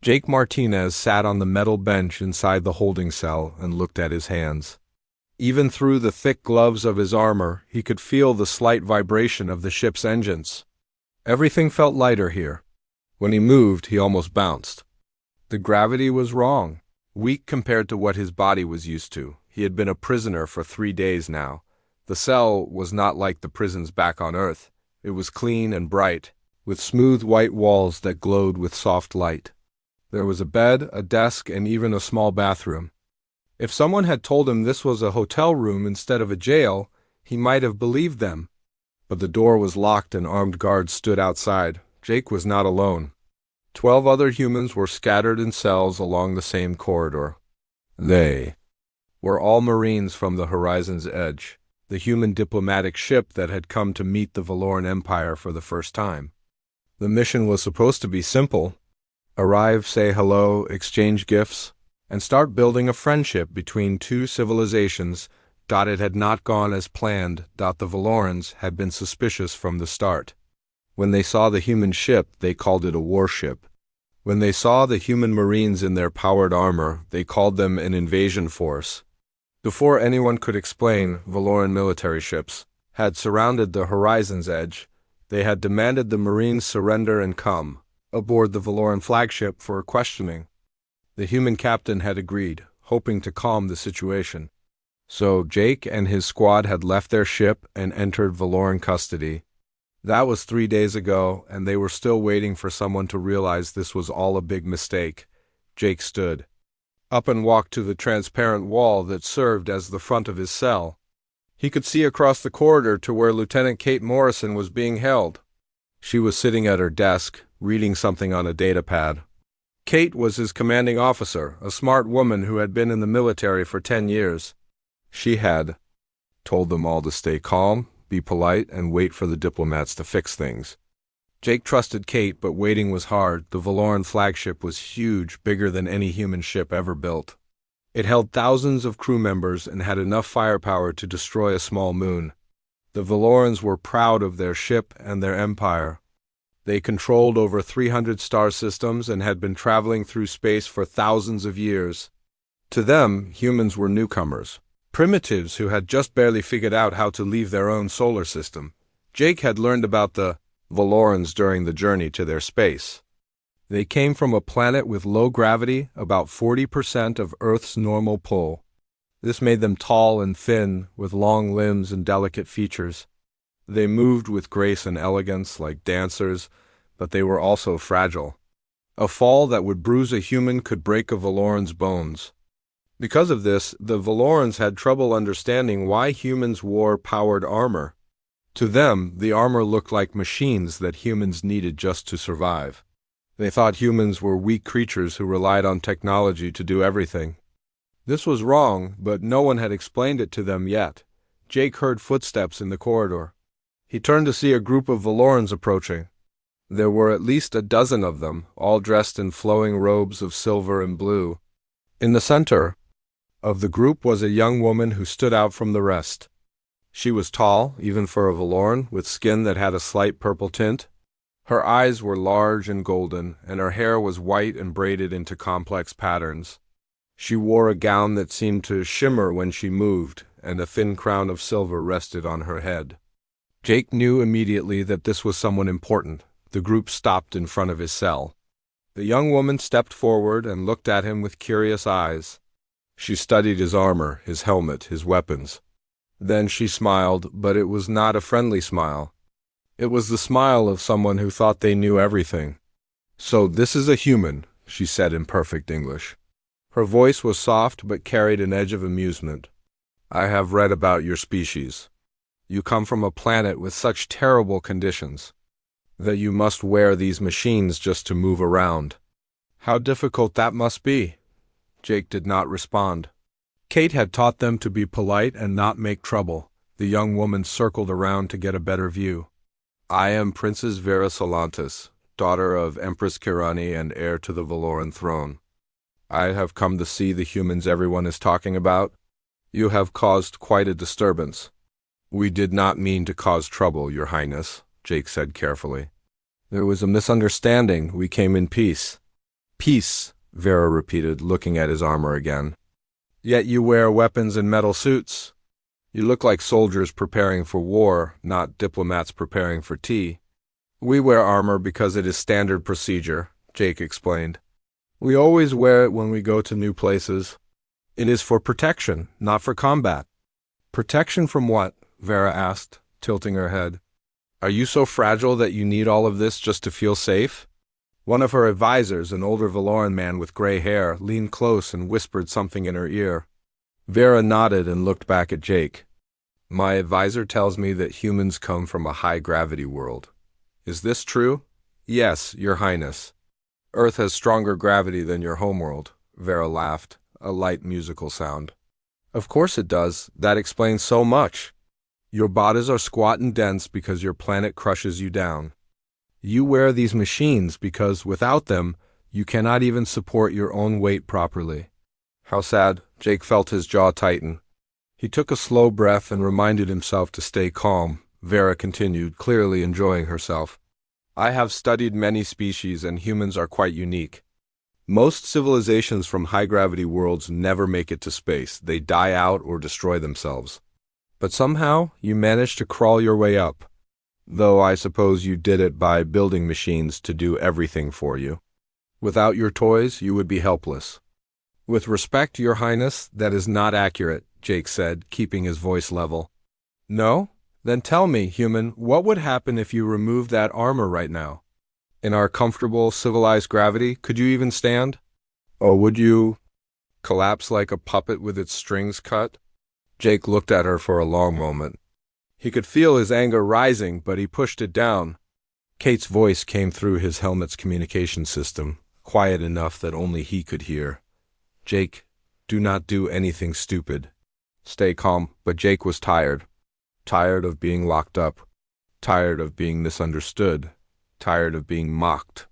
Jake Martinez sat on the metal bench inside the holding cell and looked at his hands. Even through the thick gloves of his armor, he could feel the slight vibration of the ship's engines. Everything felt lighter here. When he moved, he almost bounced. The gravity was wrong, weak compared to what his body was used to. He had been a prisoner for 3 days now. The cell was not like the prisons back on Earth. It was clean and bright, with smooth white walls that glowed with soft light. There was a bed, a desk, and even a small bathroom. If someone had told him this was a hotel room instead of a jail, he might have believed them. But the door was locked and armed guards stood outside. Jake was not alone. 12 other humans were scattered in cells along the same corridor. They were all Marines from the Horizon's Edge, the human diplomatic ship that had come to meet the Valoran Empire for the first time. The mission was supposed to be simple. Arrive, say hello, exchange gifts, and start building a friendship between two civilizations. It had not gone as planned. The Valorans had been suspicious from the start. When they saw the human ship, they called it a warship. When they saw the human Marines in their powered armor, they called them an invasion force. Before anyone could explain, Valoran military ships had surrounded the Horizon's Edge. They had demanded the Marines surrender and come aboard the Valoran flagship for questioning. The human captain had agreed, hoping to calm the situation. So Jake and his squad had left their ship and entered Valoran custody. That was 3 days ago, and they were still waiting for someone to realize this was all a big mistake. Jake stood up and walked to the transparent wall that served as the front of his cell. He could see across the corridor to where Lieutenant Kate Morrison was being held. She was sitting at her desk, reading something on a datapad. Kate was his commanding officer, a smart woman who had been in the military for 10 years. She had told them all to stay calm, be polite, and wait for the diplomats to fix things. Jake trusted Kate, but waiting was hard. The Valoran flagship was huge, bigger than any human ship ever built. It held thousands of crew members and had enough firepower to destroy a small moon. The Valorans were proud of their ship and their empire. They controlled over 300 star systems and had been traveling through space for thousands of years. To them, humans were newcomers, primitives who had just barely figured out how to leave their own solar system. Jake had learned about the Valorans during the journey to their space. They came from a planet with low gravity, about 40% of Earth's normal pull. This made them tall and thin, with long limbs and delicate features. They moved with grace and elegance like dancers, but they were also fragile. A fall that would bruise a human could break a Valoran's bones. Because of this, the Valorans had trouble understanding why humans wore powered armor. To them, the armor looked like machines that humans needed just to survive. They thought humans were weak creatures who relied on technology to do everything. This was wrong, but no one had explained it to them yet. Jake heard footsteps in the corridor. He turned to see a group of Valorans approaching. There were at least a dozen of them, all dressed in flowing robes of silver and blue. In the center of the group was a young woman who stood out from the rest. She was tall, even for a Valoran, with skin that had a slight purple tint. Her eyes were large and golden, and her hair was white and braided into complex patterns. She wore a gown that seemed to shimmer when she moved, and a thin crown of silver rested on her head. Jake knew immediately that this was someone important. The group stopped in front of his cell. The young woman stepped forward and looked at him with curious eyes. She studied his armor, his helmet, his weapons. Then she smiled, but it was not a friendly smile. It was the smile of someone who thought they knew everything. "So this is a human," she said in perfect English. Her voice was soft but carried an edge of amusement. "I have read about your species. You come from a planet with such terrible conditions that you must wear these machines just to move around. How difficult that must be." Jake did not respond. Kate had taught them to be polite and not make trouble. The young woman circled around to get a better view. "I am Princess Vera Solantis, daughter of Empress Kirani and heir to the Valoran throne. I have come to see the humans everyone is talking about. You have caused quite a disturbance." "We did not mean to cause trouble, Your Highness," Jake said carefully. "There was a misunderstanding. We came in peace." Peace, Vera repeated, looking at his armor again. Yet you wear weapons and metal suits. You look like soldiers preparing for war, not diplomats preparing for tea. We wear armor because it is standard procedure, Jake explained. We always wear it when we go to new places. It is for protection, not for combat. Protection from what? Vera asked, tilting her head. Are you so fragile that you need all of this just to feel safe? One of her advisors, an older Valoran man with gray hair, leaned close and whispered something in her ear. Vera nodded and looked back at Jake. My advisor tells me that humans come from a high-gravity world. Is this true? Yes, Your Highness. Earth has stronger gravity than your homeworld, Vera laughed, a light musical sound. Of course it does. That explains so much. Your bodies are squat and dense because your planet crushes you down. You wear these machines because, without them, you cannot even support your own weight properly. How sad. Jake felt his jaw tighten. He took a slow breath and reminded himself to stay calm. Vera continued, clearly enjoying herself. I have studied many species, and humans are quite unique. Most civilizations from high-gravity worlds never make it to space. They die out or destroy themselves. But somehow, you managed to crawl your way up. Though I suppose you did it by building machines to do everything for you. Without your toys, you would be helpless. With respect, Your Highness, that is not accurate, Jake said, keeping his voice level. No? Then tell me, human, what would happen if you removed that armor right now? In our comfortable, civilized gravity, could you even stand? Or would you collapse like a puppet with its strings cut? Jake looked at her for a long moment. He could feel his anger rising, but he pushed it down. Kate's voice came through his helmet's communication system, quiet enough that only he could hear. Jake, do not do anything stupid. Stay calm, but Jake was tired. Tired of being locked up. Tired of being misunderstood. Tired of being mocked.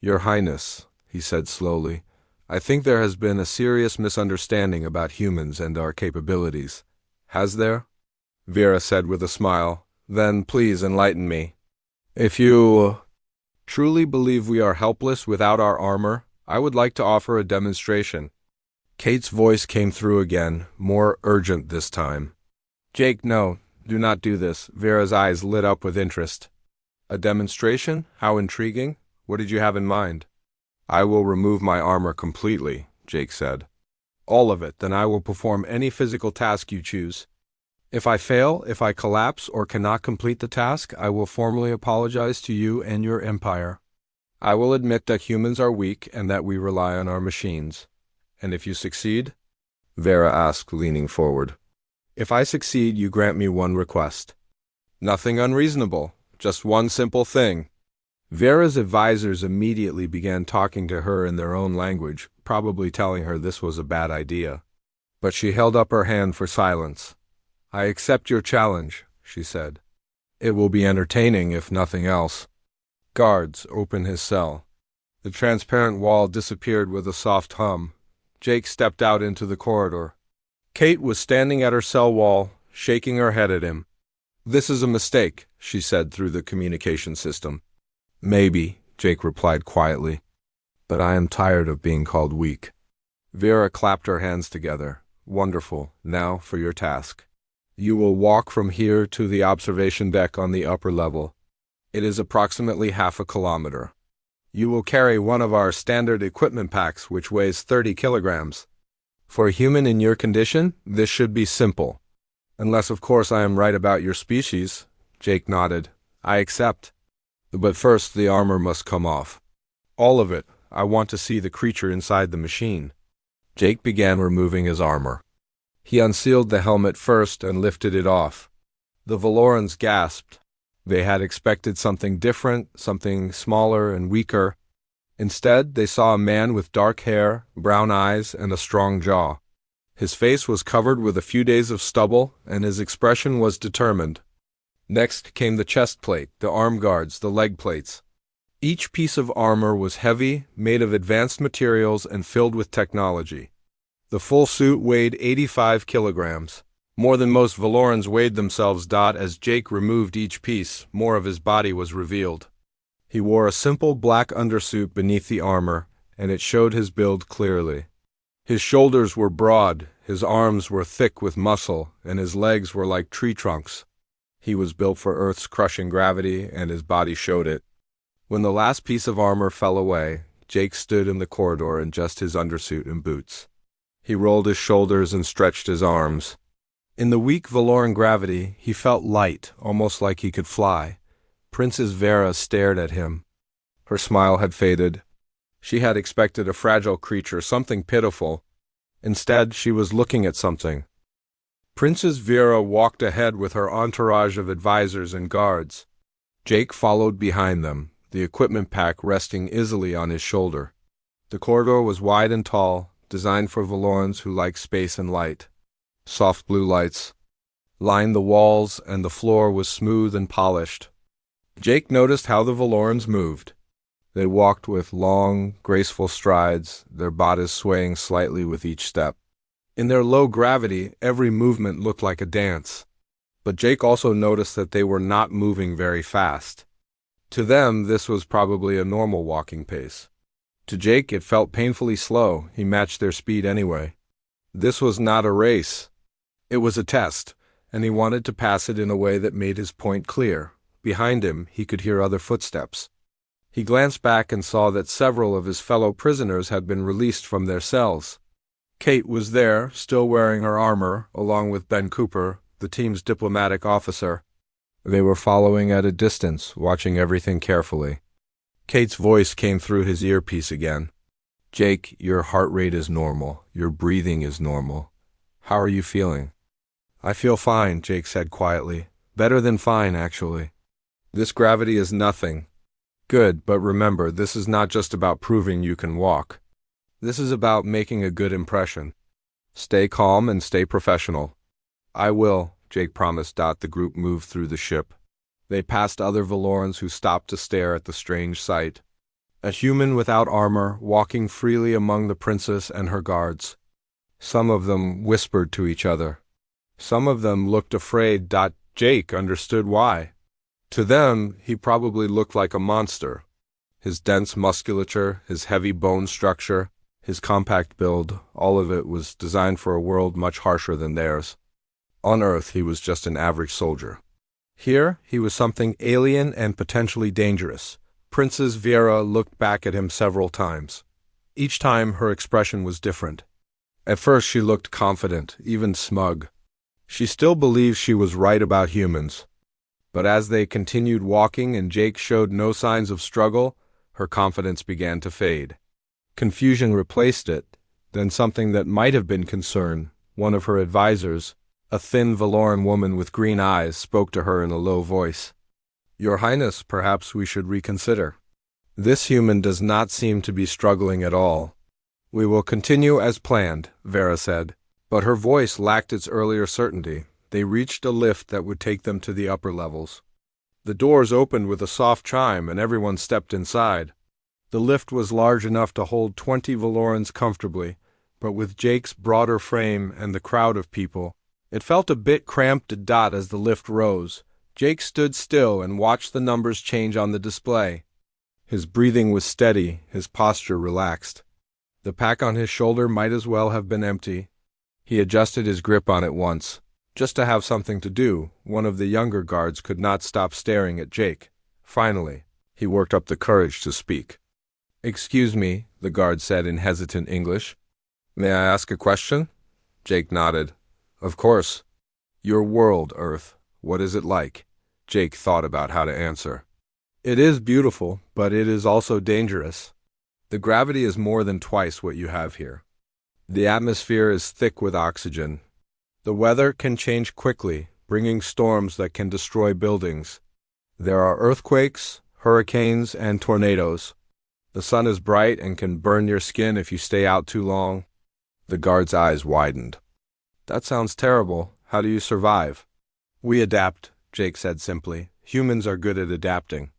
Your Highness, he said slowly, I think there has been a serious misunderstanding about humans and our capabilities. Has there? Vera said with a smile. Then please enlighten me. If you truly believe we are helpless without our armor, I would like to offer a demonstration. Kate's voice came through again, more urgent this time. Jake, no, do not do this. Vera's eyes lit up with interest. A demonstration? How intriguing. What did you have in mind? I will remove my armor completely, Jake said. All of it, then I will perform any physical task you choose. If I fail, if I collapse or cannot complete the task, I will formally apologize to you and your empire. I will admit that humans are weak and that we rely on our machines. And if you succeed? Vera asked, leaning forward. If I succeed, you grant me one request. Nothing unreasonable, just one simple thing. Vera's advisors immediately began talking to her in their own language, probably telling her this was a bad idea. But she held up her hand for silence. I accept your challenge, she said. It will be entertaining, if nothing else. Guards, open his cell. The transparent wall disappeared with a soft hum. Jake stepped out into the corridor. Kate was standing at her cell wall, shaking her head at him. This is a mistake, she said through the communication system. Maybe, Jake replied quietly. But I am tired of being called weak. Vera clapped her hands together. Wonderful. Now for your task. You will walk from here to the observation deck on the upper level. It is approximately half a kilometer. You will carry one of our standard equipment packs, which weighs 30 kilograms. For a human in your condition, this should be simple. Unless, of course, I am right about your species. Jake nodded. I accept. But first, the armor must come off. All of it. I want to see the creature inside the machine. Jake began removing his armor. He unsealed the helmet first and lifted it off. The Valorans gasped. They had expected something different, something smaller and weaker. Instead, they saw a man with dark hair, brown eyes, and a strong jaw. His face was covered with a few days of stubble, and his expression was determined. Next came the chest plate, the arm guards, the leg plates. Each piece of armor was heavy, made of advanced materials, and filled with technology. The full suit weighed 85 kilograms. More than most Valorans weighed themselves. As Jake removed each piece, more of his body was revealed. He wore a simple black undersuit beneath the armor, and it showed his build clearly. His shoulders were broad, his arms were thick with muscle, and his legs were like tree trunks. He was built for Earth's crushing gravity, and his body showed it. When the last piece of armor fell away, Jake stood in the corridor in just his undersuit and boots. He rolled his shoulders and stretched his arms. In the weak Valoran gravity, he felt light, almost like he could fly. Princess Vera stared at him. Her smile had faded. She had expected a fragile creature, something pitiful. Instead, she was looking at something. Princess Vera walked ahead with her entourage of advisors and guards. Jake followed behind them, the equipment pack resting easily on his shoulder. The corridor was wide and tall, designed for Valorans who like space and light. Soft blue lights lined the walls, and the floor was smooth and polished. Jake noticed how the Valorans moved. They walked with long, graceful strides, their bodies swaying slightly with each step. In their low gravity, every movement looked like a dance. But Jake also noticed that they were not moving very fast. To them, this was probably a normal walking pace. To Jake, it felt painfully slow. He matched their speed anyway. This was not a race. It was a test, and he wanted to pass it in a way that made his point clear. Behind him, he could hear other footsteps. He glanced back and saw that several of his fellow prisoners had been released from their cells. Kate was there, still wearing her armor, along with Ben Cooper, the team's diplomatic officer. They were following at a distance, watching everything carefully. Kate's voice came through his earpiece again. "Jake, your heart rate is normal. Your breathing is normal. How are you feeling?" "I feel fine," Jake said quietly. "Better than fine, actually. This gravity is nothing." "Good, but remember, this is not just about proving you can walk. This is about making a good impression. Stay calm and stay professional." "I will," Jake promised. The group moved through the ship. They passed other Valorans who stopped to stare at the strange sight. A human without armor, walking freely among the princess and her guards. Some of them whispered to each other. Some of them looked afraid. Jake understood why. To them, he probably looked like a monster. His dense musculature, his heavy bone structure, his compact build, all of it was designed for a world much harsher than theirs. On Earth, he was just an average soldier. Here, he was something alien and potentially dangerous. Princess Vera looked back at him several times. Each time, her expression was different. At first, she looked confident, even smug. She still believed she was right about humans. But as they continued walking and Jake showed no signs of struggle, her confidence began to fade. Confusion replaced it, then something that might have been concern. One of her advisors, a thin Valoran woman with green eyes, spoke to her in a low voice. "Your Highness, perhaps we should reconsider. This human does not seem to be struggling at all." "We will continue as planned," Vera said, but her voice lacked its earlier certainty. They reached a lift that would take them to the upper levels. The doors opened with a soft chime, and everyone stepped inside. The lift was large enough to hold 20 Valorans comfortably, but with Jake's broader frame and the crowd of people, it felt a bit cramped. As the lift rose, Jake stood still and watched the numbers change on the display. His breathing was steady, his posture relaxed. The pack on his shoulder might as well have been empty. He adjusted his grip on it once. Just to have something to do. One of the younger guards could not stop staring at Jake. Finally, he worked up the courage to speak. "Excuse me," the guard said in hesitant English. "May I ask a question?" Jake nodded. "Of course." "Your world, Earth. What is it like?" Jake thought about how to answer. "It is beautiful, but it is also dangerous. The gravity is more than twice what you have here. The atmosphere is thick with oxygen. The weather can change quickly, bringing storms that can destroy buildings. There are earthquakes, hurricanes, and tornadoes. The sun is bright and can burn your skin if you stay out too long." The guard's eyes widened. "That sounds terrible. How do you survive?" "We adapt," Jake said simply. "Humans are good at adapting.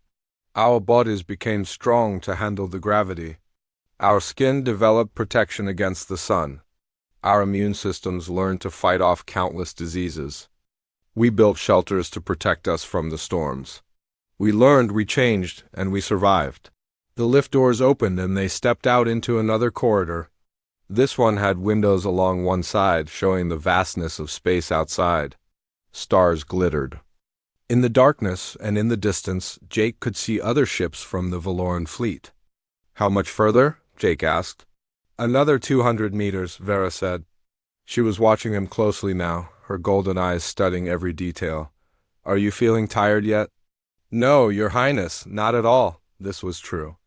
Our bodies became strong to handle the gravity. Our skin developed protection against the sun. Our immune systems learned to fight off countless diseases. We built shelters to protect us from the storms. We learned, we changed, and we survived. The lift doors opened and they stepped out into another corridor. This one had windows along one side, showing the vastness of space outside. Stars glittered. In the darkness and in the distance, Jake could see other ships from the Valoran fleet. "How much further?" Jake asked. "Another 200 meters, Vera said. She was watching him closely now, her golden eyes studying every detail. "Are you feeling tired yet?" "No, Your Highness, not at all." This was true.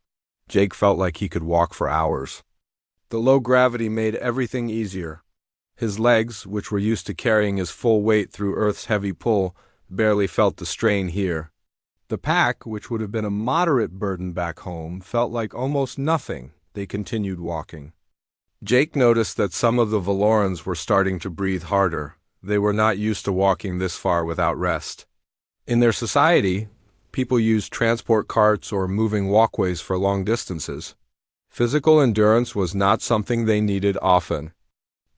Jake felt like he could walk for hours. The low gravity made everything easier. His legs, which were used to carrying his full weight through Earth's heavy pull, barely felt the strain here. The pack, which would have been a moderate burden back home, felt like almost nothing. They continued walking. Jake noticed that some of the Valorans were starting to breathe harder. They were not used to walking this far without rest. In their society, people used transport carts or moving walkways for long distances. Physical endurance was not something they needed often.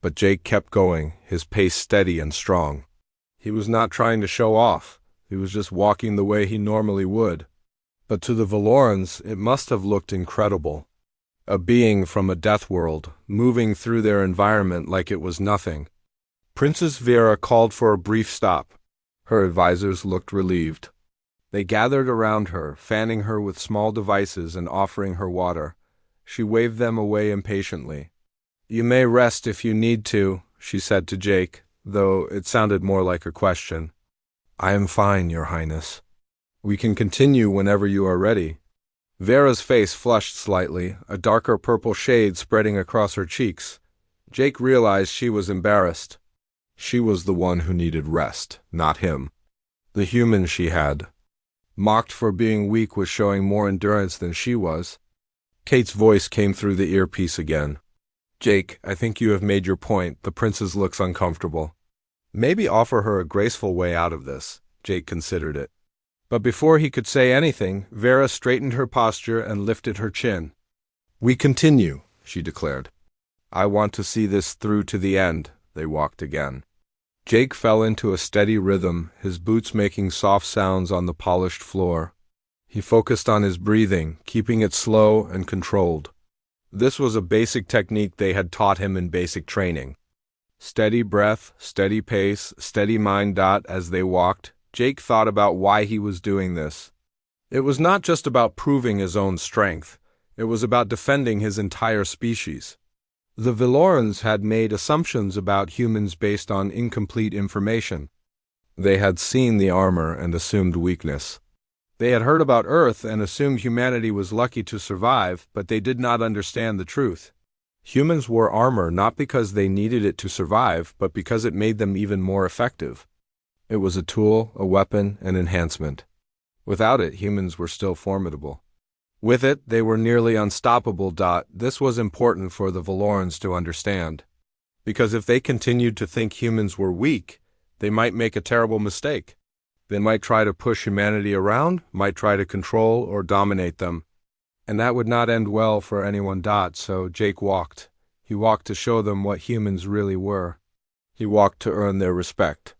But Jake kept going, his pace steady and strong. He was not trying to show off. He was just walking the way he normally would. But to the Valorans, it must have looked incredible. A being from a death world, moving through their environment like it was nothing. Princess Vera called for a brief stop. Her advisors looked relieved. They gathered around her, fanning her with small devices and offering her water. She waved them away impatiently. "You may rest if you need to," she said to Jake, though it sounded more like a question. "I am fine, Your Highness. We can continue whenever you are ready." Vera's face flushed slightly, a darker purple shade spreading across her cheeks. Jake realized she was embarrassed. She was the one who needed rest, not him. The human she had, mocked for being weak, was showing more endurance than she was. Kate's voice came through the earpiece again. "Jake, I think you have made your point. The princess looks uncomfortable. Maybe offer her a graceful way out of this." Jake considered it. But before he could say anything, Vera straightened her posture and lifted her chin. "We continue," she declared. "I want to see this through to the end." They walked again. Jake fell into a steady rhythm, his boots making soft sounds on the polished floor. He focused on his breathing, keeping it slow and controlled. This was a basic technique they had taught him in basic training. Steady breath, steady pace, steady mind. As they walked, Jake thought about why he was doing this. It was not just about proving his own strength. It was about defending his entire species. The Valorans had made assumptions about humans based on incomplete information. They had seen the armor and assumed weakness. They had heard about Earth and assumed humanity was lucky to survive, but they did not understand the truth. Humans wore armor not because they needed it to survive, but because it made them even more effective. It was a tool, a weapon, an enhancement. Without it, humans were still formidable. With it, they were nearly unstoppable. This was important for the Valorans to understand. Because if they continued to think humans were weak, they might make a terrible mistake. They might try to push humanity around, might try to control or dominate them. And that would not end well for anyone. So Jake walked. He walked to show them what humans really were. He walked to earn their respect.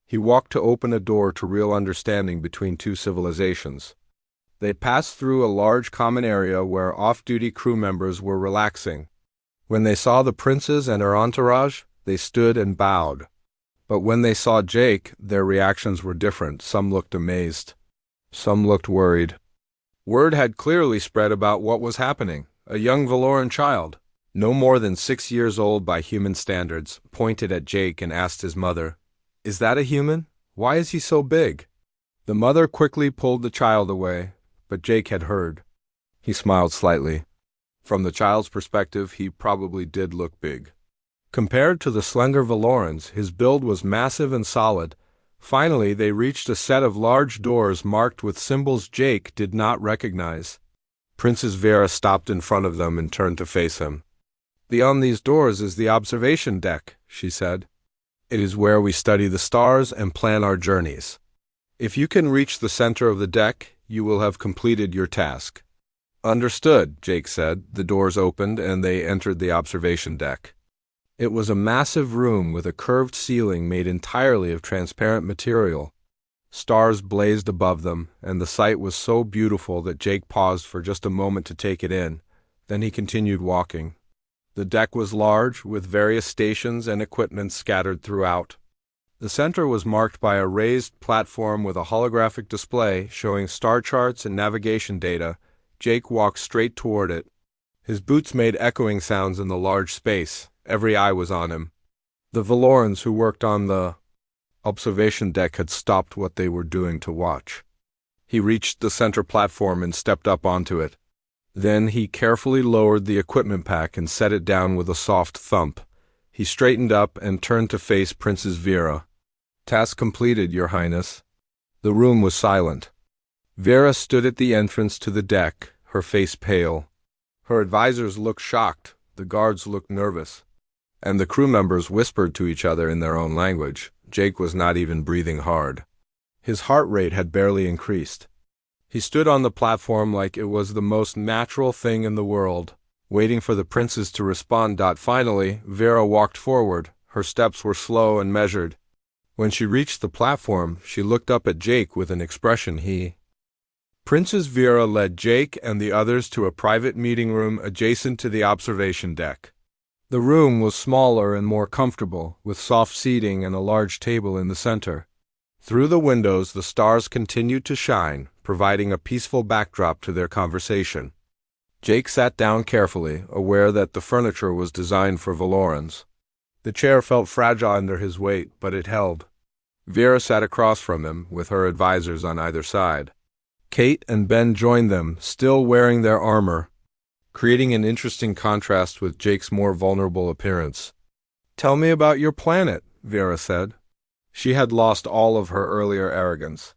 He walked to open a door to real understanding between two civilizations. They passed through a large common area where off-duty crew members were relaxing. When they saw the princess and her entourage, they stood and bowed. But when they saw Jake, their reactions were different. Some looked amazed. Some looked worried. Word had clearly spread about what was happening. A young Valoran child, no more than 6 years old by human standards, pointed at Jake and asked his mother, "Is that a human? Why is he so big?" The mother quickly pulled the child away, but Jake had heard. He smiled slightly. From the child's perspective, he probably did look big. Compared to the slender Valorans, his build was massive and solid. Finally, they reached a set of large doors marked with symbols Jake did not recognize. Princess Vera stopped in front of them and turned to face him. "Beyond these doors is the observation deck," she said. "It is where we study the stars and plan our journeys. If you can reach the center of the deck, you will have completed your task." "Understood," Jake said. The doors opened and they entered the observation deck. It was a massive room with a curved ceiling made entirely of transparent material. Stars blazed above them, and the sight was so beautiful that Jake paused for just a moment to take it in. Then he continued walking. The deck was large, with various stations and equipment scattered throughout. The center was marked by a raised platform with a holographic display showing star charts and navigation data. Jake walked straight toward it. His boots made echoing sounds in the large space. Every eye was on him. The Valorans who worked on the observation deck had stopped what they were doing to watch. He reached the center platform and stepped up onto it. Then he carefully lowered the equipment pack and set it down with a soft thump. He straightened up and turned to face Princess Vera. "Task completed, Your Highness." The room was silent. Vera stood at the entrance to the deck, her face pale. Her advisors looked shocked, the guards looked nervous, and the crew members whispered to each other in their own language. Jake was not even breathing hard. His heart rate had barely increased. He stood on the platform like it was the most natural thing in the world, waiting for the princes to respond. Finally, Vera walked forward. Her steps were slow and measured. When she reached the platform, she looked up at Jake with an expression Princess Vera led Jake and the others to a private meeting room adjacent to the observation deck. The room was smaller and more comfortable, with soft seating and a large table in the center. Through the windows, the stars continued to shine, providing a peaceful backdrop to their conversation. Jake sat down carefully, aware that the furniture was designed for Valorans. The chair felt fragile under his weight, but it held. Vera sat across from him, with her advisors on either side. Kate and Ben joined them, still wearing their armor, creating an interesting contrast with Jake's more vulnerable appearance. "Tell me about your planet," Vera said. She had lost all of her earlier arrogance.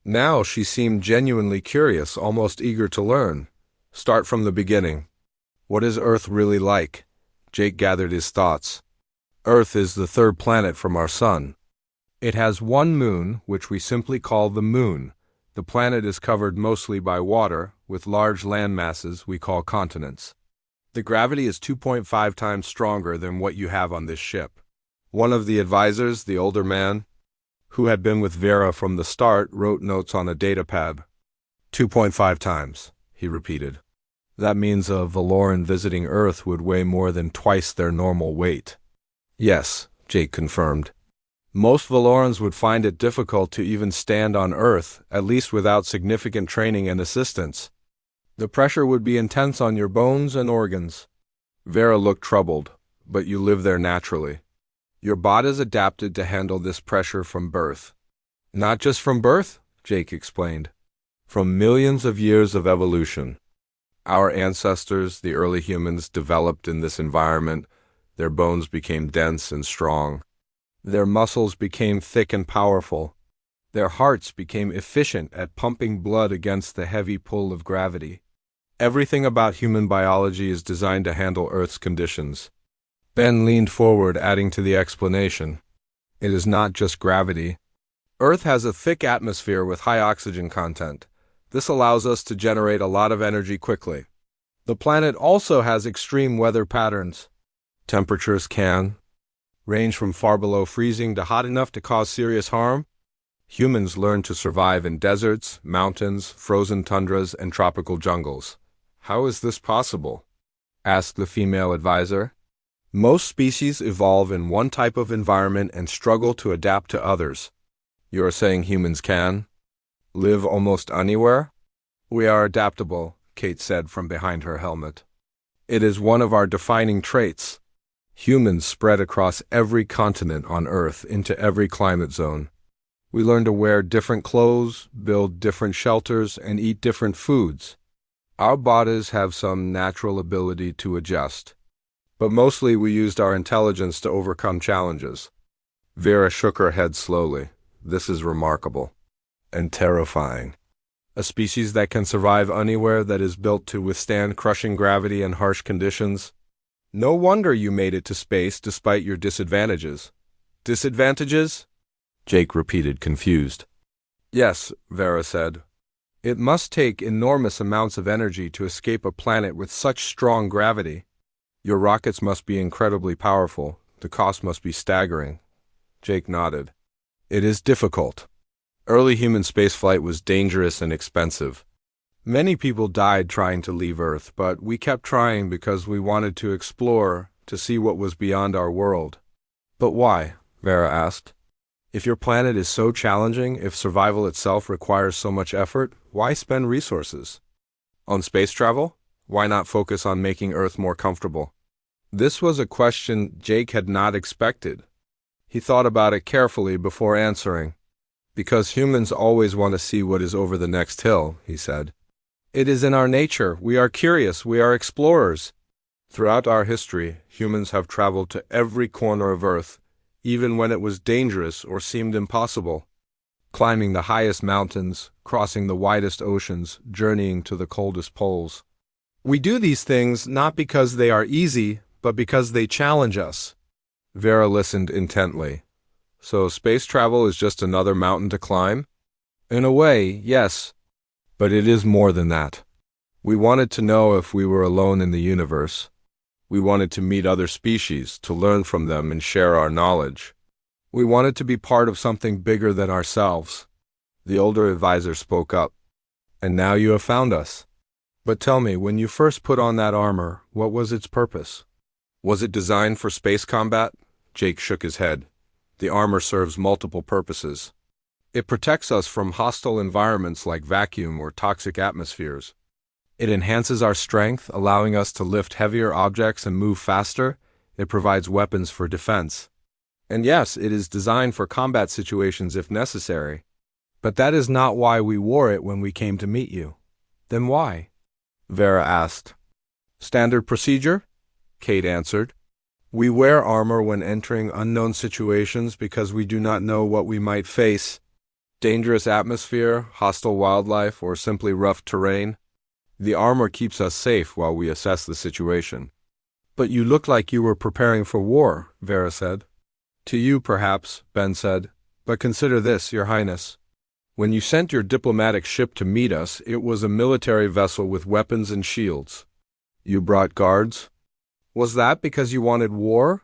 Now she seemed genuinely curious, almost eager to learn. "Start from the beginning. What is Earth really like?" Jake gathered his thoughts. "Earth is the third planet from our sun. It has one moon, which we simply call the moon. The planet is covered mostly by water, with large land masses we call continents. The gravity is 2.5 times stronger than what you have on this ship." One of the advisors, the older man, who had been with Vera from the start, wrote notes on a data pad. 2.5 times, he repeated. "That means a Valoran visiting Earth would weigh more than twice their normal weight." "Yes," Jake confirmed. "Most Valorans would find it difficult to even stand on Earth, at least without significant training and assistance. The pressure would be intense on your bones and organs." Vera looked troubled. "But you live there naturally. Your body's adapted to handle this pressure from birth." "Not just from birth," Jake explained. "From millions of years of evolution. Our ancestors, the early humans, developed in this environment. Their bones became dense and strong. Their muscles became thick and powerful. Their hearts became efficient at pumping blood against the heavy pull of gravity. Everything about human biology is designed to handle Earth's conditions." Ben leaned forward, adding to the explanation. "It is not just gravity. Earth has a thick atmosphere with high oxygen content. This allows us to generate a lot of energy quickly. The planet also has extreme weather patterns. Temperatures can range from far below freezing to hot enough to cause serious harm. Humans learn to survive in deserts, mountains, frozen tundras, and tropical jungles." "How is this possible?" asked the female advisor. "Most species evolve in one type of environment and struggle to adapt to others." "You are saying humans can live almost anywhere?" "We are adaptable," Kate said from behind her helmet. "It is one of our defining traits. Humans spread across every continent on Earth into every climate zone. We learn to wear different clothes, build different shelters, and eat different foods. Our bodies have some natural ability to adjust, but mostly we used our intelligence to overcome challenges." Vera shook her head slowly. "This is remarkable and terrifying. A species that can survive anywhere, that is built to withstand crushing gravity and harsh conditions. No wonder you made it to space despite your disadvantages." "Disadvantages?" Jake repeated, confused. "Yes," Vera said. "It must take enormous amounts of energy to escape a planet with such strong gravity. Your rockets must be incredibly powerful. The cost must be staggering." Jake nodded. "It is difficult. Early human spaceflight was dangerous and expensive. Many people died trying to leave Earth, but we kept trying because we wanted to explore, to see what was beyond our world. But why? Vera asked. If your planet is so challenging, if survival itself requires so much effort, why spend resources? On space travel? Why not focus on making Earth more comfortable? This was a question Jake had not expected. He thought about it carefully before answering. Because humans always want to see what is over the next hill, he said. It is in our nature. We are curious. We are explorers. Throughout our history, humans have traveled to every corner of Earth, even when it was dangerous or seemed impossible. Climbing the highest mountains, crossing the widest oceans, journeying to the coldest poles. We do these things not because they are easy, but because they challenge us. Vera listened intently. So space travel is just another mountain to climb? In a way, yes. But it is more than that. We wanted to know if we were alone in the universe. We wanted to meet other species, to learn from them and share our knowledge. We wanted to be part of something bigger than ourselves. The older advisor spoke up. And now you have found us. But tell me, when you first put on that armor, what was its purpose? Was it designed for space combat? Jake shook his head. The armor serves multiple purposes. It protects us from hostile environments like vacuum or toxic atmospheres. It enhances our strength, allowing us to lift heavier objects and move faster. It provides weapons for defense. And yes, it is designed for combat situations if necessary. But that is not why we wore it when we came to meet you. Then why? Vera asked. Standard procedure? Kate answered. We wear armor when entering unknown situations because we do not know what we might face. Dangerous atmosphere, hostile wildlife, or simply rough terrain. The armor keeps us safe while we assess the situation. But you look like you were preparing for war, Vera said. To you, perhaps, Ben said. But consider this, Your Highness. When you sent your diplomatic ship to meet us, it was a military vessel with weapons and shields. You brought guards? Was that because you wanted war?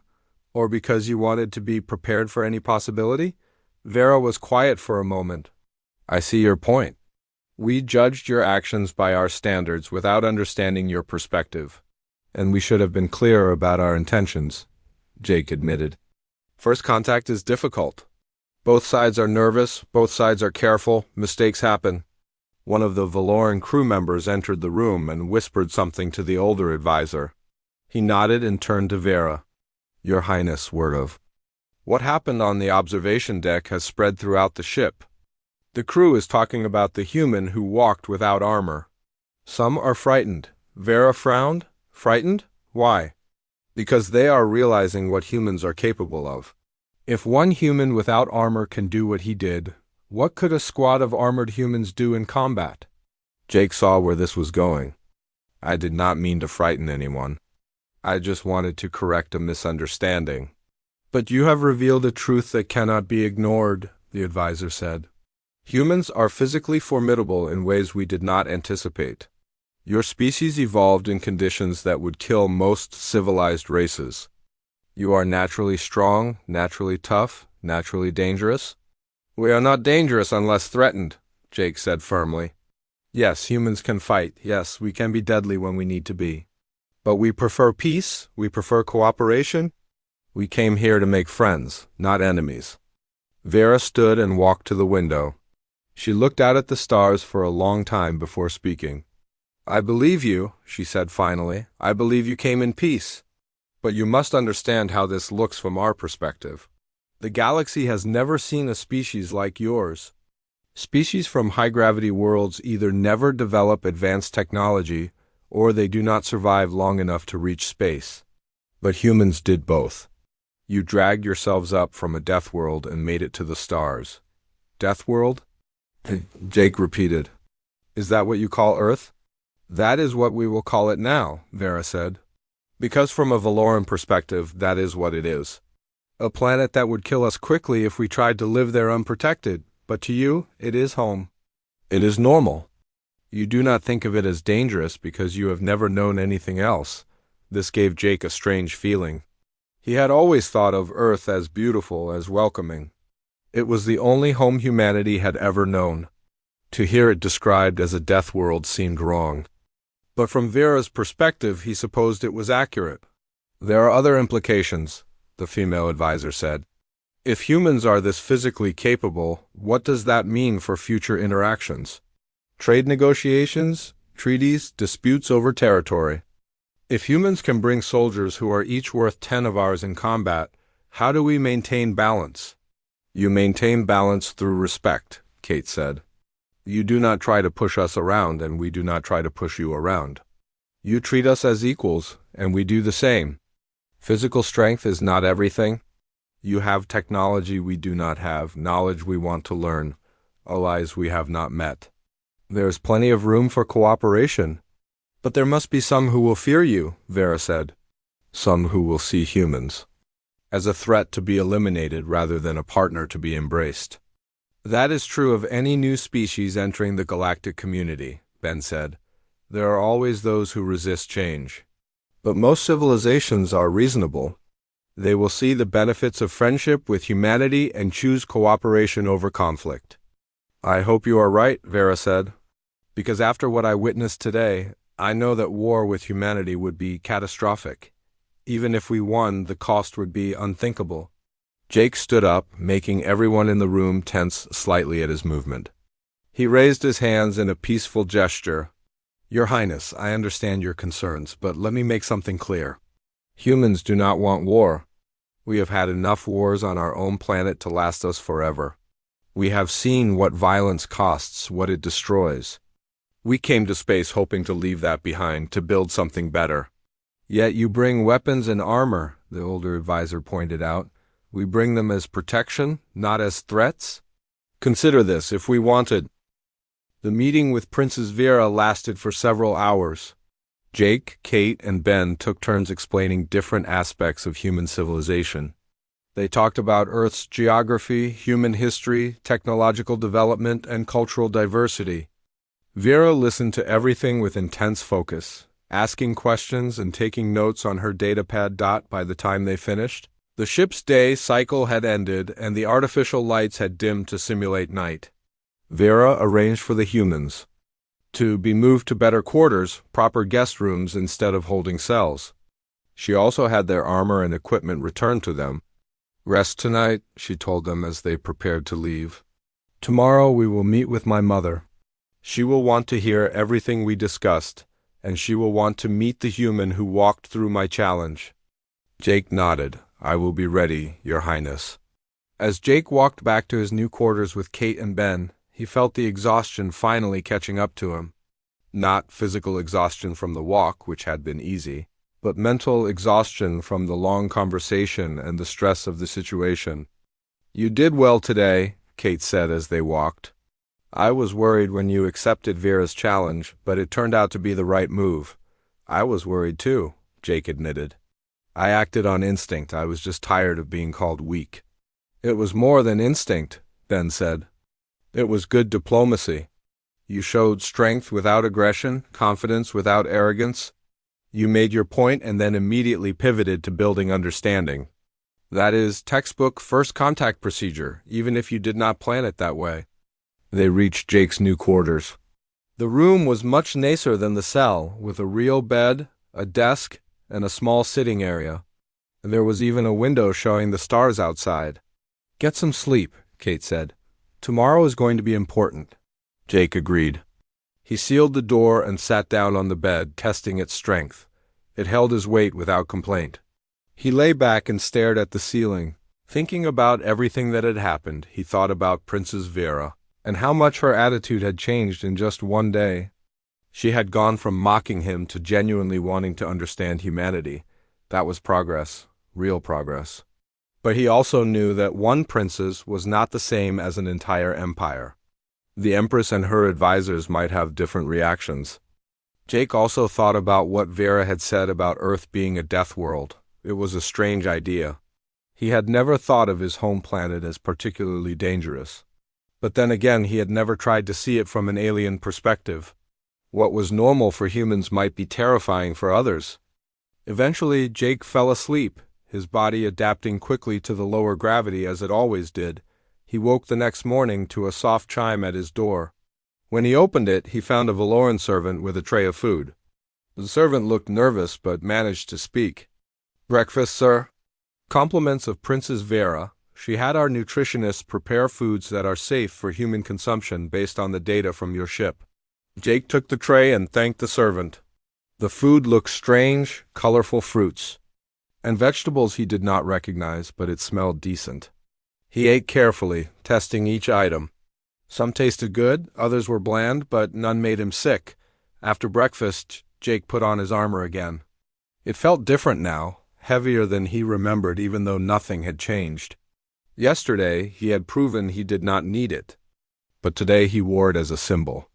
Or because you wanted to be prepared for any possibility? Vera was quiet for a moment. I see your point. We judged your actions by our standards without understanding your perspective. And we should have been clearer about our intentions, Jake admitted. First contact is difficult. Both sides are nervous, both sides are careful, mistakes happen. One of the Valoran crew members entered the room and whispered something to the older advisor. He nodded and turned to Vera. Your Highness, word of. What happened on the observation deck has spread throughout the ship. The crew is talking about the human who walked without armor. Some are frightened. Vera frowned. Frightened? Why? Because they are realizing what humans are capable of. If one human without armor can do what he did, what could a squad of armored humans do in combat? Jake saw where this was going. I did not mean to frighten anyone. I just wanted to correct a misunderstanding. But you have revealed a truth that cannot be ignored, the advisor said. Humans are physically formidable in ways we did not anticipate. Your species evolved in conditions that would kill most civilized races. You are naturally strong, naturally tough, naturally dangerous. We are not dangerous unless threatened, Jake said firmly. Yes, humans can fight. Yes, we can be deadly when we need to be. But we prefer peace. We prefer cooperation. We came here to make friends, not enemies. Vera stood and walked to the window. She looked out at the stars for a long time before speaking. I believe you, she said finally. I believe you came in peace. But you must understand how this looks from our perspective. The galaxy has never seen a species like yours. Species from high-gravity worlds either never develop advanced technology, or they do not survive long enough to reach space. But humans did both. You dragged yourselves up from a death world and made it to the stars. Death world? Jake repeated. Is that what you call Earth? That is what we will call it now, Vera said. Because from a Valoran perspective, that is what it is. A planet that would kill us quickly if we tried to live there unprotected, but to you, it is home. It is normal. You do not think of it as dangerous because you have never known anything else. This gave Jake a strange feeling. He had always thought of Earth as beautiful, as welcoming. It was the only home humanity had ever known. To hear it described as a death world seemed wrong. But from Vera's perspective, he supposed it was accurate. There are other implications, the female advisor said. If humans are this physically capable, what does that mean for future interactions? Trade negotiations, treaties, disputes over territory. If humans can bring soldiers who are each worth 10 of ours in combat, how do we maintain balance? You maintain balance through respect, Kate said. You do not try to push us around, and we do not try to push you around. You treat us as equals, and we do the same. Physical strength is not everything. You have technology we do not have, knowledge we want to learn, allies we have not met. There is plenty of room for cooperation. But there must be some who will fear you, Vera said. Some who will see humans as a threat to be eliminated rather than a partner to be embraced. That is true of any new species entering the galactic community, Ben said. There are always those who resist change. But most civilizations are reasonable. They will see the benefits of friendship with humanity and choose cooperation over conflict. I hope you are right, Vera said. Because after what I witnessed today, I know that war with humanity would be catastrophic. Even if we won, the cost would be unthinkable. Jake stood up, making everyone in the room tense slightly at his movement. He raised his hands in a peaceful gesture. Your Highness, I understand your concerns, but let me make something clear. Humans do not want war. We have had enough wars on our own planet to last us forever. We have seen what violence costs, what it destroys. We came to space hoping to leave that behind, to build something better. Yet you bring weapons and armor, the older advisor pointed out. We bring them as protection, not as threats? Consider this, if we wanted. The meeting with Princess Vera lasted for several hours. Jake, Kate, and Ben took turns explaining different aspects of human civilization. They talked about Earth's geography, human history, technological development, and cultural diversity. Vera listened to everything with intense focus, asking questions and taking notes on her datapad. By the time they finished, the ship's day cycle had ended and the artificial lights had dimmed to simulate night. Vera arranged for the humans to be moved to better quarters, proper guest rooms instead of holding cells. She also had their armor and equipment returned to them. Rest tonight, she told them as they prepared to leave. Tomorrow we will meet with my mother. She will want to hear everything we discussed, and she will want to meet the human who walked through my challenge. Jake nodded. I will be ready, Your Highness. As Jake walked back to his new quarters with Kate and Ben, he felt the exhaustion finally catching up to him. Not physical exhaustion from the walk, which had been easy, but mental exhaustion from the long conversation and the stress of the situation. You did well today, Kate said as they walked. I was worried when you accepted Vera's challenge, but it turned out to be the right move. I was worried too, Jake admitted. I acted on instinct. I was just tired of being called weak. It was more than instinct, Ben said. It was good diplomacy. You showed strength without aggression, confidence without arrogance. You made your point and then immediately pivoted to building understanding. That is textbook first contact procedure, even if you did not plan it that way. They reached Jake's new quarters. The room was much nicer than the cell, with a real bed, a desk, and a small sitting area. There was even a window showing the stars outside. Get some sleep, Kate said. Tomorrow is going to be important. Jake agreed. He sealed the door and sat down on the bed, testing its strength. It held his weight without complaint. He lay back and stared at the ceiling. Thinking about everything that had happened, he thought about Princess Vera, and how much her attitude had changed in just one day. She had gone from mocking him to genuinely wanting to understand humanity. That was progress, real progress. But he also knew that one princess was not the same as an entire empire. The Empress and her advisors might have different reactions. Jake also thought about what Vera had said about Earth being a death world. It was a strange idea. He had never thought of his home planet as particularly dangerous. But then again, he had never tried to see it from an alien perspective. What was normal for humans might be terrifying for others. Eventually, Jake fell asleep, his body adapting quickly to the lower gravity as it always did, He woke the next morning to a soft chime at his door. When he opened it, he found a Valoran servant with a tray of food. The servant looked nervous but managed to speak. "Breakfast, sir?" "Compliments of Princess Vera. She had our nutritionists prepare foods that are safe for human consumption based on the data from your ship." Jake took the tray and thanked the servant. The food looked strange, colorful fruits and vegetables he did not recognize, but it smelled decent. He ate carefully, testing each item. Some tasted good, others were bland, but none made him sick. After breakfast, Jake put on his armor again. It felt different now, heavier than he remembered, even though nothing had changed. Yesterday, he had proven he did not need it, but today he wore it as a symbol.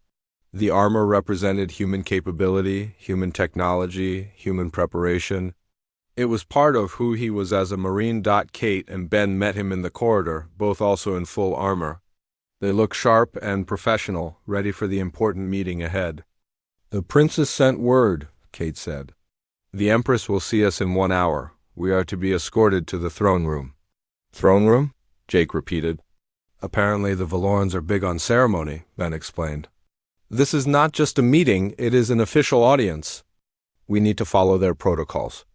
The armor represented human capability, human technology, human preparation. It was part of who he was as a Marine. Kate and Ben met him in the corridor, both also in full armor. They looked sharp and professional, ready for the important meeting ahead. "The princess sent word," Kate said. "The Empress will see us in 1 hour. We are to be escorted to the throne room." "Throne room?" Jake repeated. "Apparently the Valorans are big on ceremony," Ben explained. "This is not just a meeting, it is an official audience. We need to follow their protocols.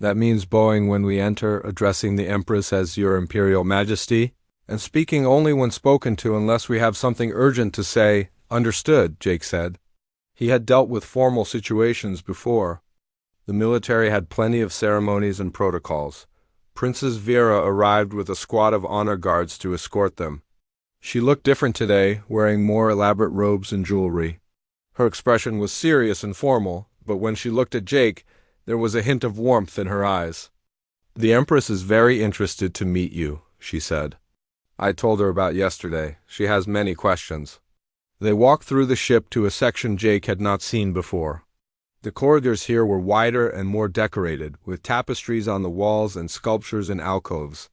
That means bowing when we enter, addressing the Empress as Your Imperial Majesty, and speaking only when spoken to unless we have something urgent to say." "Understood," Jake said. He had dealt with formal situations before. The military had plenty of ceremonies and protocols. Princess Vera arrived with a squad of honor guards to escort them. She looked different today, wearing more elaborate robes and jewelry. Her expression was serious and formal, but when she looked at Jake, there was a hint of warmth in her eyes. "The Empress is very interested to meet you," she said. "I told her about yesterday. She has many questions." They walked through the ship to a section Jake had not seen before. The corridors here were wider and more decorated, with tapestries on the walls and sculptures in alcoves.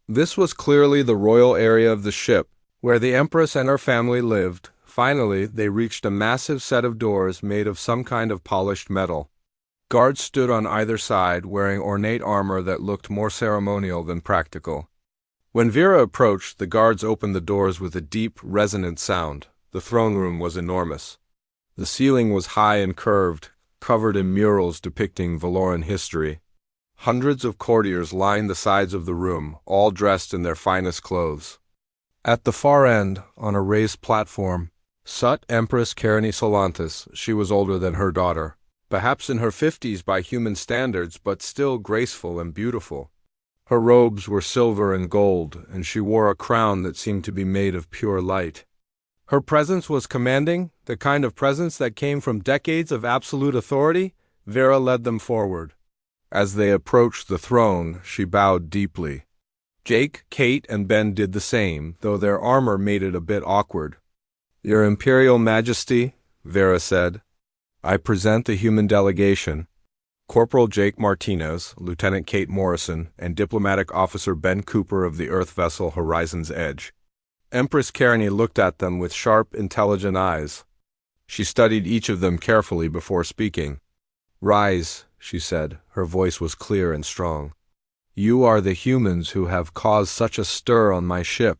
This was clearly the royal area of the ship, where the Empress and her family lived. Finally, they reached a massive set of doors made of some kind of polished metal. Guards stood on either side, wearing ornate armor that looked more ceremonial than practical. When Vera approached, the guards opened the doors with a deep, resonant sound. The throne room was enormous. The ceiling was high and curved, covered in murals depicting Valoran history. Hundreds of courtiers lined the sides of the room, all dressed in their finest clothes. At the far end, on a raised platform, sat Empress Karani Solantis. She was older than her daughter, perhaps in her 50s by human standards, but still graceful and beautiful. Her robes were silver and gold, and she wore a crown that seemed to be made of pure light. Her presence was commanding, the kind of presence that came from decades of absolute authority. Vera led them forward. As they approached the throne, she bowed deeply. Jake, Kate, and Ben did the same, though their armor made it a bit awkward. "Your Imperial Majesty," Vera said, "I present the human delegation. Corporal Jake Martinez, Lieutenant Kate Morrison, and Diplomatic Officer Ben Cooper of the Earth vessel Horizon's Edge." Empress Karani looked at them with sharp, intelligent eyes. She studied each of them carefully before speaking. "Rise," she said. Her voice was clear and strong. "You are the humans who have caused such a stir on my ship.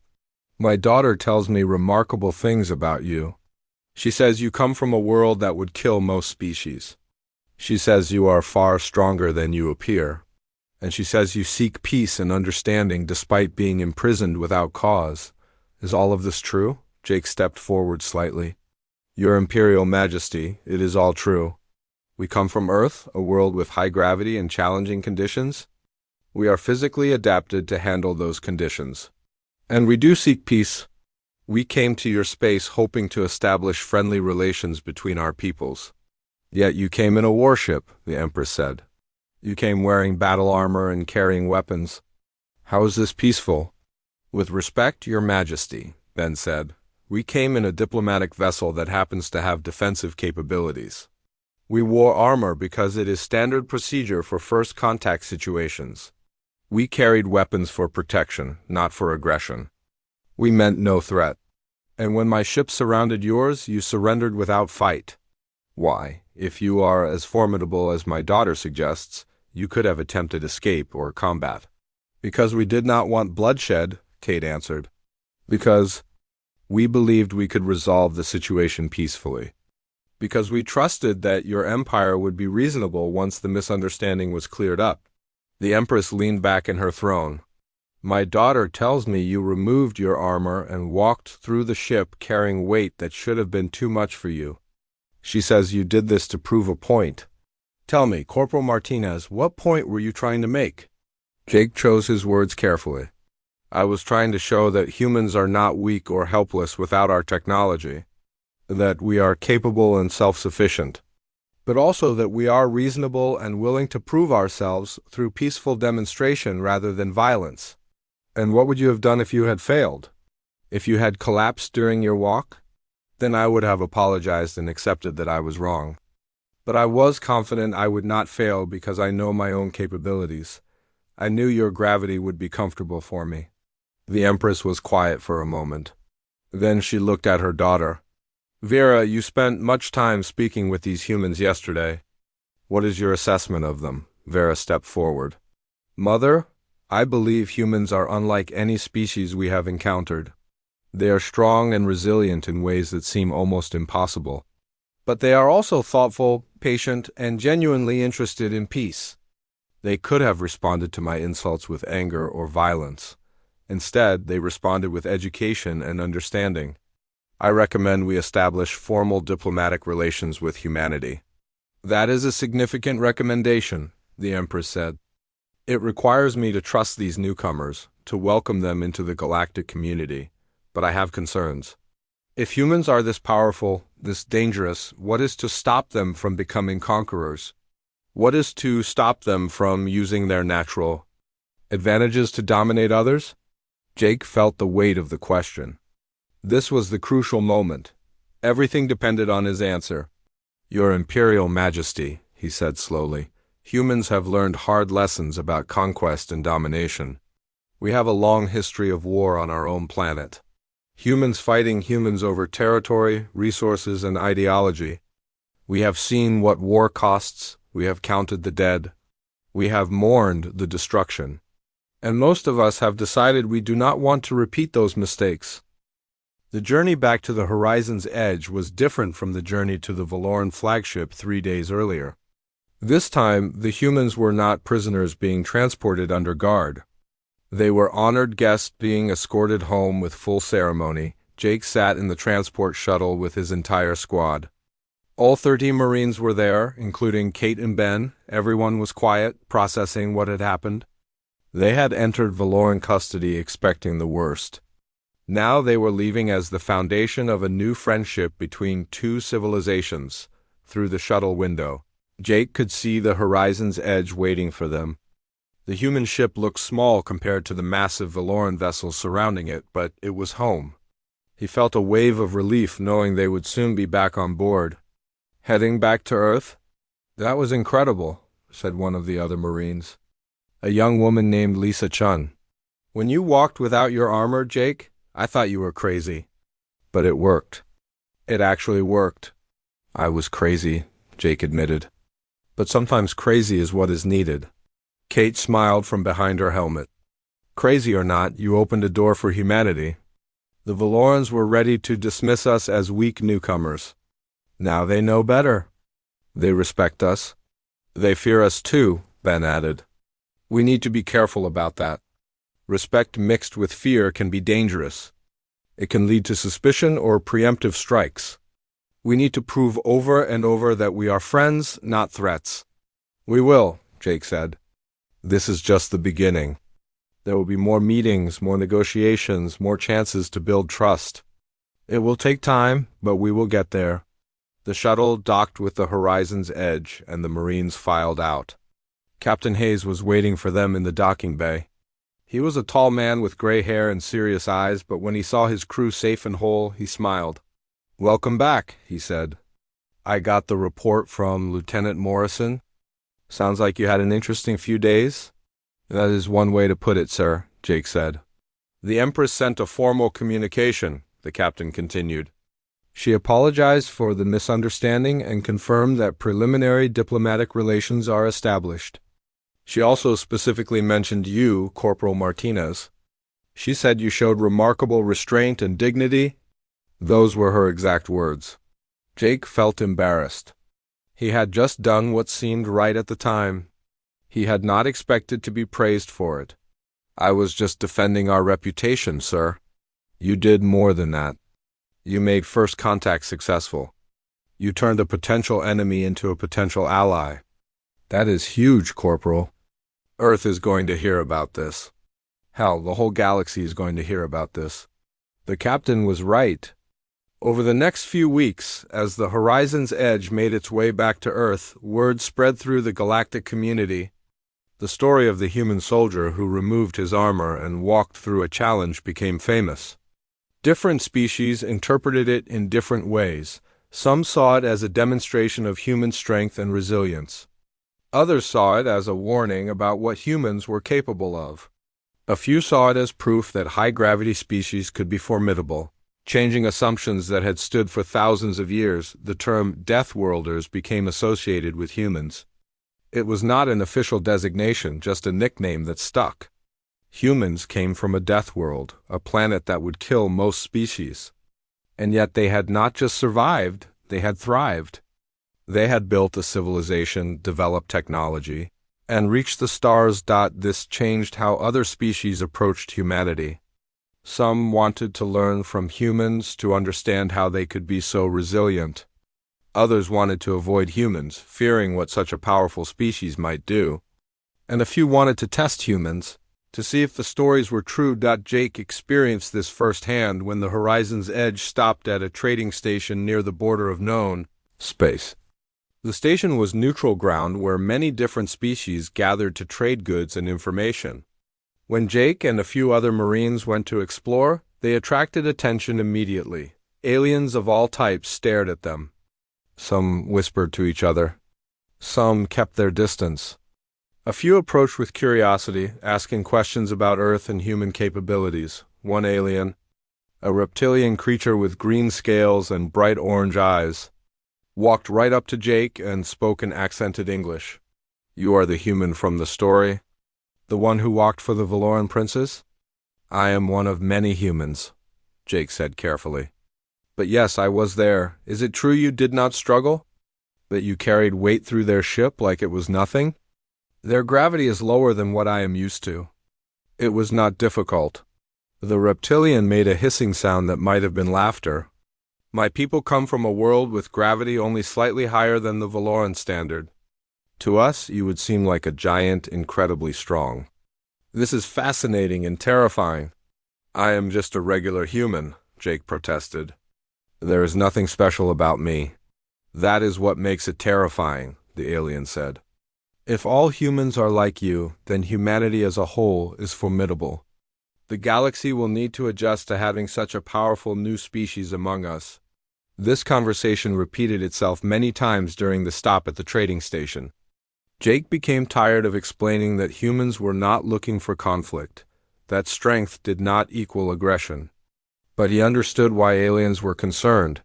My daughter tells me remarkable things about you. She says you come from a world that would kill most species. She says you are far stronger than you appear. And she says you seek peace and understanding despite being imprisoned without cause. Is all of this true?" Jake stepped forward slightly. "Your Imperial Majesty, it is all true. We come from Earth, a world with high gravity and challenging conditions. We are physically adapted to handle those conditions. And we do seek peace. We came to your space hoping to establish friendly relations between our peoples. Yet you came in a warship," the Empress said. "You came wearing battle armor and carrying weapons. How is this peaceful?" "With respect, Your Majesty," Ben said, "we came in a diplomatic vessel that happens to have defensive capabilities. We wore armor because it is standard procedure for first contact situations. We carried weapons for protection, not for aggression. We meant no threat. And when my ship surrounded yours, you surrendered without fight. Why, if you are as formidable as my daughter suggests, you could have attempted escape or combat." "Because we did not want bloodshed," Kate answered. Because we believed we could resolve the situation peacefully. Because we trusted that your empire would be reasonable once the misunderstanding was cleared up. The Empress leaned back in her throne. My daughter tells me you removed your armor and walked through the ship carrying weight that should have been too much for you. She says you did this to prove a point. Tell me, Corporal Martinez, what point were you trying to make? Jake chose his words carefully. I was trying to show that humans are not weak or helpless without our technology, that we are capable and self-sufficient, but also that we are reasonable and willing to prove ourselves through peaceful demonstration rather than violence. And what would you have done if you had failed? If you had collapsed during your walk? Then I would have apologized and accepted that I was wrong. But I was confident I would not fail because I know my own capabilities. I knew your gravity would be comfortable for me. The Empress was quiet for a moment. Then she looked at her daughter. Vera, you spent much time speaking with these humans yesterday. What is your assessment of them? Vera stepped forward. Mother, I believe humans are unlike any species we have encountered. They are strong and resilient in ways that seem almost impossible. But they are also thoughtful, patient, and genuinely interested in peace. They could have responded to my insults with anger or violence. Instead, they responded with education and understanding. I recommend we establish formal diplomatic relations with humanity. That is a significant recommendation, the Empress said. It requires me to trust these newcomers, to welcome them into the galactic community, but I have concerns. If humans are this powerful, this dangerous, what is to stop them from becoming conquerors? What is to stop them from using their natural advantages to dominate others? Jake felt the weight of the question. This was the crucial moment. Everything depended on his answer. Your Imperial Majesty, he said slowly, humans have learned hard lessons about conquest and domination. We have a long history of war on our own planet. Humans fighting humans over territory, resources, and ideology. We have seen what war costs, we have counted the dead, we have mourned the destruction. And most of us have decided we do not want to repeat those mistakes. The journey back to the horizon's edge was different from the journey to the Valoran flagship 3 days earlier. This time, the humans were not prisoners being transported under guard. They were honored guests being escorted home with full ceremony. Jake sat in the transport shuttle with his entire squad. All 30 Marines were there, including Kate and Ben. Everyone was quiet, processing what had happened. They had entered Valoran custody expecting the worst. Now they were leaving as the foundation of a new friendship between two civilizations. Through the shuttle window, Jake could see the horizon's edge waiting for them. The human ship looked small compared to the massive Valoran vessels surrounding it, but it was home. He felt a wave of relief knowing they would soon be back on board. Heading back to Earth? That was incredible, said one of the other Marines. A young woman named Lisa Chun. When you walked without your armor, Jake, I thought you were crazy. But it worked. It actually worked. I was crazy, Jake admitted. But sometimes crazy is what is needed. Kate smiled from behind her helmet. Crazy or not, you opened a door for humanity. The Valorans were ready to dismiss us as weak newcomers. Now they know better. They respect us. They fear us too, Ben added. We need to be careful about that. Respect mixed with fear can be dangerous. It can lead to suspicion or preemptive strikes. We need to prove over and over that we are friends, not threats. We will, Jake said. This is just the beginning. There will be more meetings, more negotiations, more chances to build trust. It will take time, but we will get there. The shuttle docked with the horizon's edge, and the Marines filed out. Captain Hayes was waiting for them in the docking bay. He was a tall man with gray hair and serious eyes, but when he saw his crew safe and whole, he smiled. Welcome back, he said. I got the report from Lieutenant Morrison. Sounds like you had an interesting few days? That is one way to put it, sir, Jake said. The Empress sent a formal communication, the captain continued. She apologized for the misunderstanding and confirmed that preliminary diplomatic relations are established. She also specifically mentioned you, Corporal Martinez. She said you showed remarkable restraint and dignity. Those were her exact words. Jake felt embarrassed. He had just done what seemed right at the time. He had not expected to be praised for it. I was just defending our reputation, sir. You did more than that. You made first contact successful. You turned a potential enemy into a potential ally. That is huge, Corporal. Earth is going to hear about this. Hell, the whole galaxy is going to hear about this. The captain was right. Over the next few weeks, as the Horizon's Edge made its way back to Earth, word spread through the galactic community. The story of the human soldier who removed his armor and walked through a challenge became famous. Different species interpreted it in different ways. Some saw it as a demonstration of human strength and resilience. Others saw it as a warning about what humans were capable of. A few saw it as proof that high-gravity species could be formidable. Changing assumptions that had stood for thousands of years, the term Deathworlders became associated with humans. It was not an official designation, just a nickname that stuck. Humans came from a death world, a planet that would kill most species. And yet they had not just survived, they had thrived. They had built a civilization, developed technology, and reached the stars. This changed how other species approached humanity. Some wanted to learn from humans to understand how they could be so resilient. Others wanted to avoid humans, fearing what such a powerful species might do. And a few wanted to test humans, to see if the stories were true. Jake experienced this firsthand when the Horizon's Edge stopped at a trading station near the border of known space. The station was neutral ground where many different species gathered to trade goods and information. When Jake and a few other Marines went to explore, they attracted attention immediately. Aliens of all types stared at them. Some whispered to each other. Some kept their distance. A few approached with curiosity, asking questions about Earth and human capabilities. One alien, a reptilian creature with green scales and bright orange eyes, walked right up to Jake and spoke in accented English. "You are the human from the story? The one who walked for the Valoran princes?" "I am one of many humans," Jake said carefully. "But yes, I was there. Is it true you did not struggle? That you carried weight through their ship like it was nothing? Their gravity is lower than what I am used to." "It was not difficult." The reptilian made a hissing sound that might have been laughter. "My people come from a world with gravity only slightly higher than the Valoran standard. To us, you would seem like a giant, incredibly strong. This is fascinating and terrifying." "I am just a regular human," Jake protested. "There is nothing special about me." "That is what makes it terrifying," the alien said. "If all humans are like you, then humanity as a whole is formidable. The galaxy will need to adjust to having such a powerful new species among us." This conversation repeated itself many times during the stop at the trading station. Jake became tired of explaining that humans were not looking for conflict, that strength did not equal aggression. But he understood why aliens were concerned.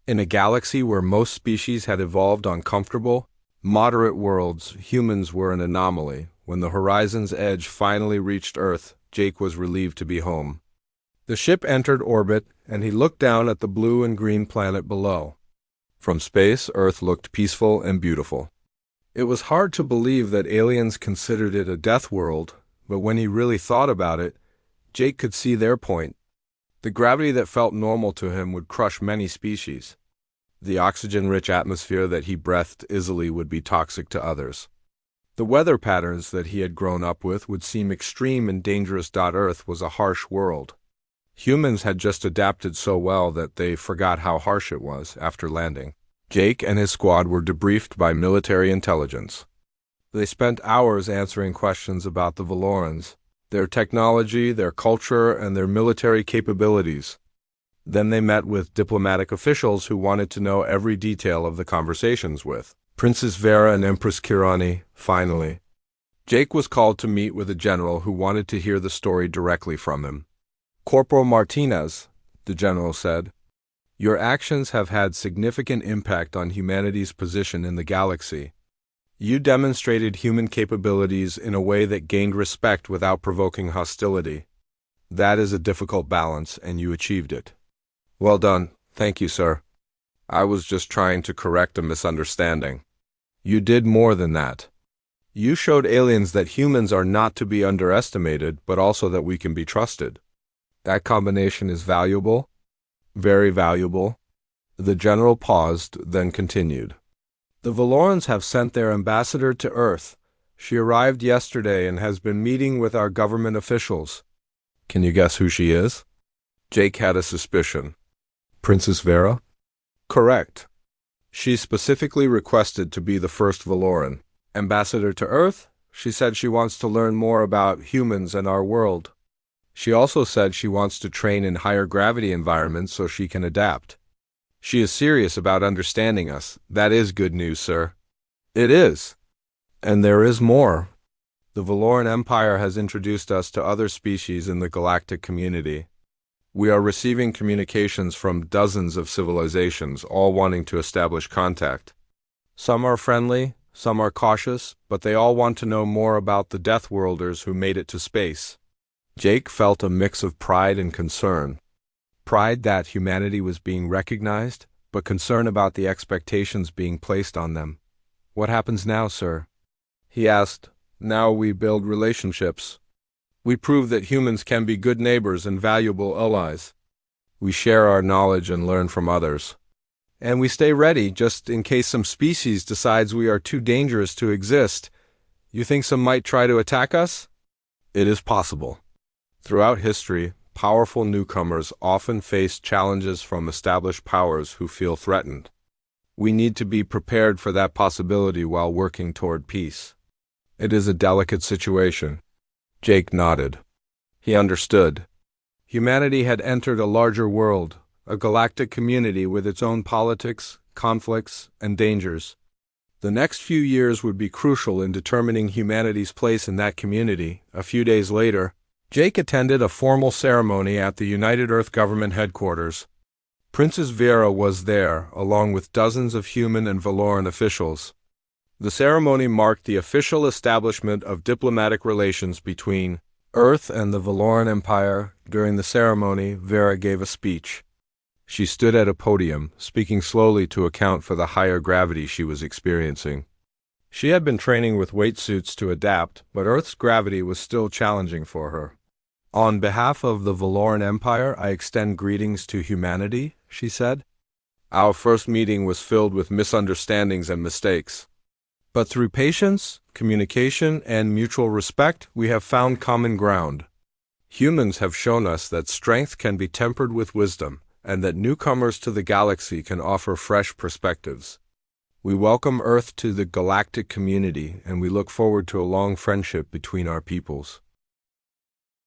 In a galaxy where most species had evolved on comfortable, moderate worlds, humans were an anomaly. When the Horizon's Edge finally reached Earth, Jake was relieved to be home. The ship entered orbit, and he looked down at the blue and green planet below. From space, Earth looked peaceful and beautiful. It was hard to believe that aliens considered it a death world, but when he really thought about it, Jake could see their point. The gravity that felt normal to him would crush many species. The oxygen-rich atmosphere that he breathed easily would be toxic to others. The weather patterns that he had grown up with would seem extreme and dangerous. Earth was a harsh world. Humans had just adapted so well that they forgot how harsh it was after landing. Jake and his squad were debriefed by military intelligence. They spent hours answering questions about the Valorans, their technology, their culture, and their military capabilities. Then they met with diplomatic officials who wanted to know every detail of the conversations with Princess Vera and Empress Kirani. Finally, Jake was called to meet with a general who wanted to hear the story directly from him. "Corporal Martinez," the general said, "your actions have had significant impact on humanity's position in the galaxy. You demonstrated human capabilities in a way that gained respect without provoking hostility. That is a difficult balance, and you achieved it. Well done. Thank you, sir. I was just trying to correct a misunderstanding. You did more than that. You showed aliens that humans are not to be underestimated, but also that we can be trusted. That combination is valuable, very valuable. The general paused, then continued. The Valorans have sent their ambassador to Earth. She arrived yesterday and has been meeting with our government officials. Can you guess who she is? Jake had a suspicion. Princess Vera? Correct. She specifically requested to be the first Valoran. Ambassador to Earth? She said she wants to learn more about humans and our world. She also said she wants to train in higher gravity environments so she can adapt. She is serious about understanding us. That is good news, sir. It is. And there is more. The Valoran Empire has introduced us to other species in the galactic community. We are receiving communications from dozens of civilizations, all wanting to establish contact. Some are friendly, some are cautious, but they all want to know more about the Deathworlders who made it to space. Jake felt a mix of pride and concern. Pride that humanity was being recognized, but concern about the expectations being placed on them. What happens now, sir? He asked. Now we build relationships. We prove that humans can be good neighbors and valuable allies. We share our knowledge and learn from others. And we stay ready just in case some species decides we are too dangerous to exist. You think some might try to attack us? It is possible. Throughout history, powerful newcomers often face challenges from established powers who feel threatened. We need to be prepared for that possibility while working toward peace. It is a delicate situation. Jake nodded. He understood. Humanity had entered a larger world, a galactic community with its own politics, conflicts, and dangers. The next few years would be crucial in determining humanity's place in that community. A few days later, Jake attended a formal ceremony at the United Earth Government headquarters. Princess Vera was there, along with dozens of human and Valoran officials. The ceremony marked the official establishment of diplomatic relations between Earth and the Valoran Empire. During the ceremony, Vera gave a speech. She stood at a podium, speaking slowly to account for the higher gravity she was experiencing. She had been training with weight suits to adapt, but Earth's gravity was still challenging for her. On behalf of the Valoran Empire, I extend greetings to humanity, she said. Our first meeting was filled with misunderstandings and mistakes. But through patience, communication, and mutual respect, we have found common ground. Humans have shown us that strength can be tempered with wisdom, and that newcomers to the galaxy can offer fresh perspectives. We welcome Earth to the galactic community, and we look forward to a long friendship between our peoples.